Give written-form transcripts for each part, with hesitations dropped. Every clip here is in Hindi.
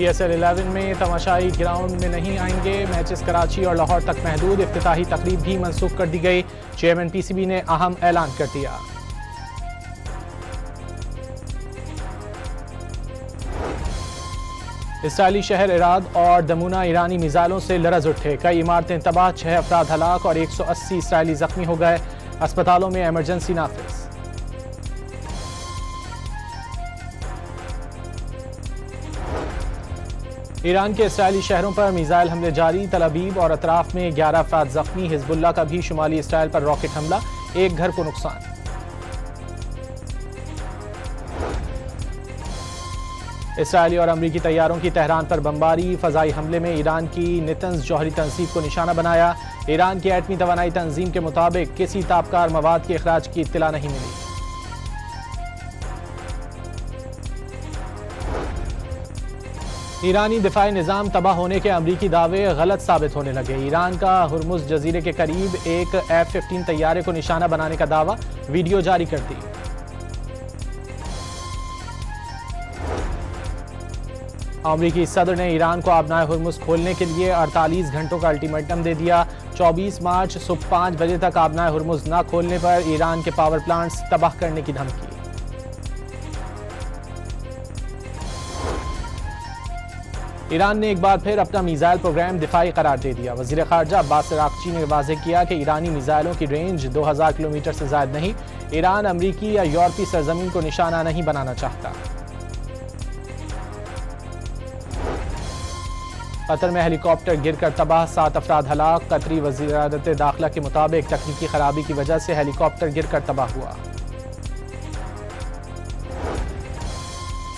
PSL 11 में तमाशाई ग्राउंड में नहीं आएंगे, मैचेस कराची और लाहौर तक महदूद। इफ्तिताही तकरीब भी मनसूख कर दी गई। चेयरमैन PCB ने अहम ऐलान कर दिया। इसराइली शहर इराद और दमुना ईरानी मिसाइलों से लरज उठे। कई इमारतें तबाह, 6 अफराद हलाक और 180 इसराइली जख्मी हो गए। अस्पतालों में इमरजेंसी नाफिज। ईरान के इसराइली शहरों पर मिसाइल हमले जारी। तल अबीब और अतराफ में 11 अफराद जख्मी। हिजबुल्लाह का भी शुमाली इसराइल पर रॉकेट हमला, एक घर को नुकसान। इसराइली और अमरीकी तैयारों की तेहरान पर बमबारी। फजाई हमले में ईरान की नेतन्स जौहरी तंसीब को निशाना बनाया। ईरान की एटमी तवानाई तंजीम के मुताबिक किसी ताबकार मवाद के अखराज की इत्तला नहीं मिली। ईरानी दिफाई निज़ाम तबाह होने के अमरीकी दावे गलत साबित होने लगे। ईरान का हुर्मुज़ जजीरे के करीब एक F-15 तैयारे को निशाना बनाने का दावा, वीडियो जारी कर दी। अमरीकी सदर ने ईरान को आबनाए हुर्मुज़ खोलने के लिए 48 घंटों का अल्टीमेटम दे दिया। 24 मार्च सुबह 5 बजे तक आबनाए हुर्मुज़ न खोलने पर ईरान के पावर प्लांट्स तबाह करने की धमकी। ईरान ने एक बार फिर अपना मिसाइल प्रोग्राम दिफाई करार दे दिया। वज़ीर ख़ारजा अब्बास अराग़ची ने वाज़ेह किया कि ईरानी मिसाइलों की रेंज 2000 किलोमीटर से ज़ायद नहीं। ईरान अमरीकी या यूरोपीय सरजमीन को निशाना नहीं बनाना चाहता। कतर में हेलीकॉप्टर गिरकर तबाह, 7 अफराद हलाक। कतरी वज़ीरात दाखिला के मुताबिक तकनीकी खराबी की वजह से हेलीकॉप्टर गिरकर तबाह हुआ।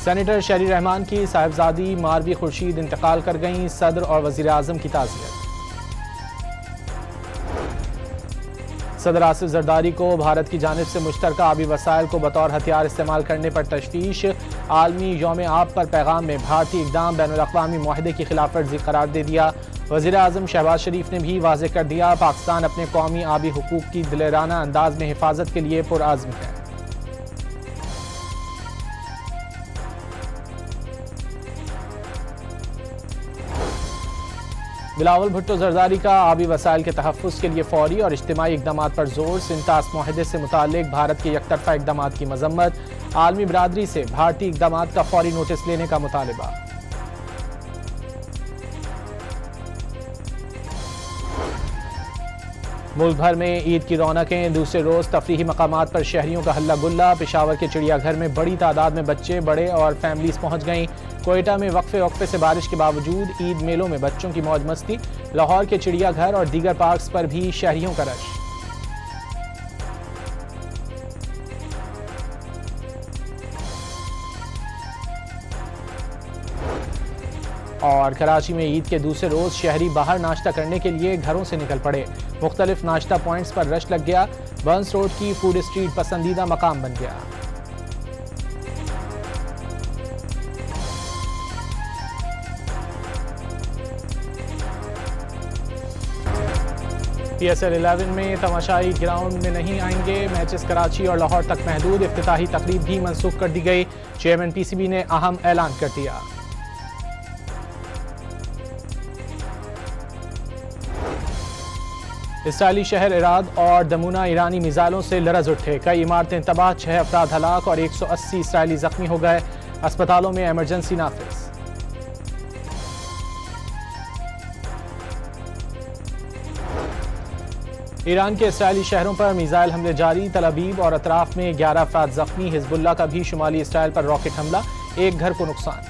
सेनेटर शरी रहमान की साहिबजादी मारवी खुर्शीद इंतकाल कर गईं। सदर और वज़ीर आज़म की ताज़ियत। सदर आसिफ जरदारी को भारत की जानिब से मुश्तरका आबी वसाइल को बतौर हथियार इस्तेमाल करने पर तशवीश। आलमी यौम आब पर पैगाम में भारतीय इक़दाम बैनुल-अक़वामी मुआहदे की खिलाफ वर्जी करार दे दिया। वज़ीर आज़म शहबाज शरीफ ने भी वाज़ेह कर दिया, पाकिस्तान अपने कौमी आबी हुकूक की दिलेराना अंदाज में हिफाजत के लिए पुरआज़्म है। बिलावल भुट्टो जरदारी का आबी वसाइल के तहफ़्फ़ुज़ के लिए फौरी और इज्तिमाई इक़दामात पर जोर। सिंतास मुआहदे से मुताल्लिक़ भारत के यकतरफ़ा इक़दामात की मज़म्मत। आलमी बिरादरी से भारतीय इक़दामात का फौरी नोटिस लेने का मुतालिबा। मुल्क भर में ईद की रौनकें। दूसरे रोज़ तफरीही मकामात पर शहरियों का हल्ला गुल्ला। पेशावर के चिड़ियाघर में बड़ी तादाद में बच्चे, बड़े और फैमिलीज पहुंच गईं। कोयटा में वक्फे से बारिश के बावजूद ईद मेलों में बच्चों की मौज मस्ती। लाहौर के चिड़ियाघर और दीगर पार्क्स पर भी शहरियों का रश। और कराची में ईद के दूसरे रोज शहरी बाहर नाश्ता करने के लिए घरों से निकल पड़े। मुख्तलिफ नाश्ता पॉइंट्स पर रश लग गया। बर्न्स रोड की फूड स्ट्रीट पसंदीदा मकाम बन गया। PSL 11 में तमाशाई ग्राउंड में नहीं आएंगे, मैचेस कराची और लाहौर तक महदूद। इफ्तिताही तकरीब भी मनसूख कर दी गई। चेयरमैन PCB ने अहम ऐलान कर दिया। इसराइली शहर इराद और दमुना ईरानी मिसाइलों से लरज उठे। कई इमारतें तबाह, 6 अफराद हलाक और 180 इसराइली जख्मी हो गए। अस्पतालों में इमरजेंसी नाफिज। ईरान के इसराइली शहरों पर मिसाइल हमले जारी। तल अबीब और अतराफ में 11 अफराद जख्मी। हिजबुल्लाह का भी शुमाली इसराइल पर रॉकेट हमला, एक घर को नुकसान।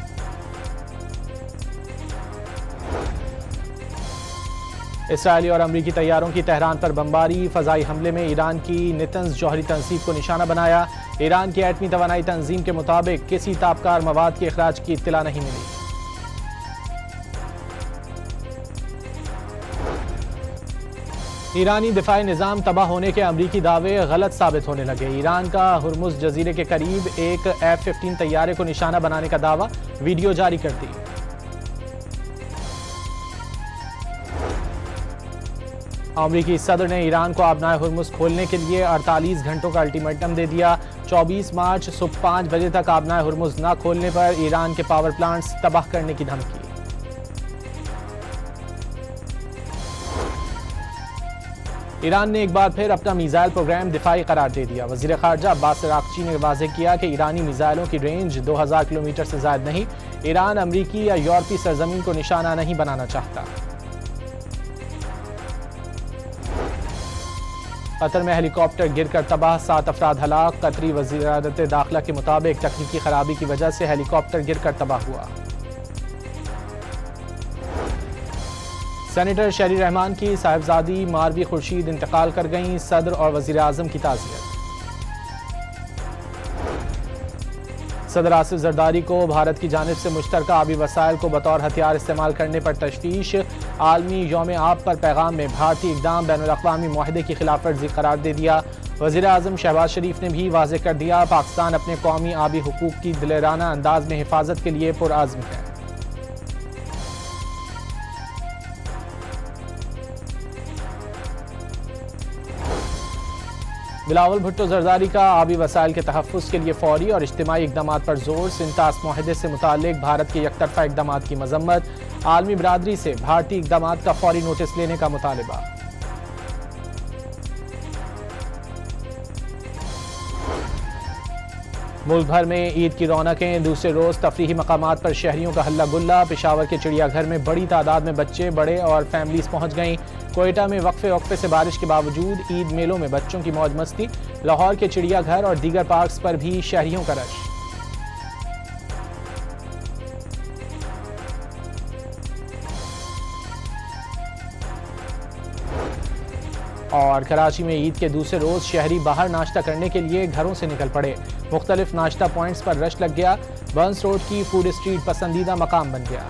इसराइली और अमरीकी तैयारों की तेहरान पर बमबारी। फजाई हमले में ईरान की नेतन्स जौहरी तंसीब को निशाना बनाया। ईरान की एटमी तवानाई तंजीम के मुताबिक किसी ताबकार मवाद के अखराज की इत्तला नहीं मिली। ईरानी दिफाई निज़ाम तबाह होने के अमरीकी दावे गलत साबित होने लगे। ईरान का हुर्मुज़ जजीरे के करीब एक F-15 तैयारे को निशाना बनाने का दावा, वीडियो जारी कर दी। अमरीकी सदर ने ईरान को आबनाए हुर्मुज़ खोलने के लिए 48 घंटों का अल्टीमेटम दे दिया। 24 मार्च सुबह 5 बजे तक आबनाए हुर्मुज न खोलने पर ईरान के पावर प्लांट्स तबाह करने की धमकी। ईरान ने एक बार फिर अपना मिसाइल प्रोग्राम दिफाई करार दे दिया। वजीर खारजा अब्बास अरागची ने वाज़ेह किया कि ईरानी मिसाइलों की रेंज 2000 किलोमीटर से ज्यादा नहीं। ईरान अमरीकी या यूरोपीय सरजमीन को निशाना नहीं बनाना चाहता। कतर में हेलीकॉप्टर गिरकर तबाह, 7 अफराद हलाक। कतरी वज़ीरात दाखिला के मुताबिक तकनीकी खराबी की वजह से हेलीकॉप्टर गिरकर तबाह हुआ। सेनेटर शहरी रहमान की साहिबजादी मारवी खुर्शीद इंतकाल कर गईं। सदर और वजीर आजम की ताज़ियत। सदर आसिफ जरदारी को भारत की जानिब से मुश्तरका आबी वसाइल को बतौर हथियार इस्तेमाल करने पर तशवीश। आलमी यौम आब पर पैगाम में भारतीय इक़दाम बैनुल-अक़वामी मुआहदे की खिलाफ वर्जी करार दे दिया। वज़ीर आज़म शहबाज शरीफ ने भी वाज़ेह कर दिया, पाकिस्तान अपने कौमी आबी हुकूक की दिलेराना अंदाज में हिफाजत के लिए पुरआज़्म है। बिलावल भुट्टो जरदारी का आबी वसाइल के तहफ़्फ़ुज़ के लिए फौरी और इज्तिमाई इक़दामात पर जोर। सिंतास मुआहदे से मुताल्लिक़ भारत के यकतरफ़ा इक़दामात की मज़म्मत। आलमी बिरादरी से भारतीय इक़दामात का फौरी नोटिस लेने का मुतालिबा। मुल्क भर में ईद की रौनकें। दूसरे रोज़ तफरीही मकामात पर शहरियों का हल्ला गुल्ला। पेशावर के चिड़ियाघर में बड़ी तादाद में बच्चे, बड़े और फैमिलीज पहुंच गईं। कोयटा में वक्फे से बारिश के बावजूद ईद मेलों में बच्चों की मौज मस्ती। लाहौर के चिड़ियाघर और दीगर पार्क्स पर भी शहरियों का रश। और कराची में ईद के दूसरे रोज शहरी बाहर नाश्ता करने के लिए घरों से निकल पड़े। मुख्तलिफ नाश्ता पॉइंट्स पर रश लग गया। बर्न्स रोड की फूड स्ट्रीट पसंदीदा मकाम बन गया।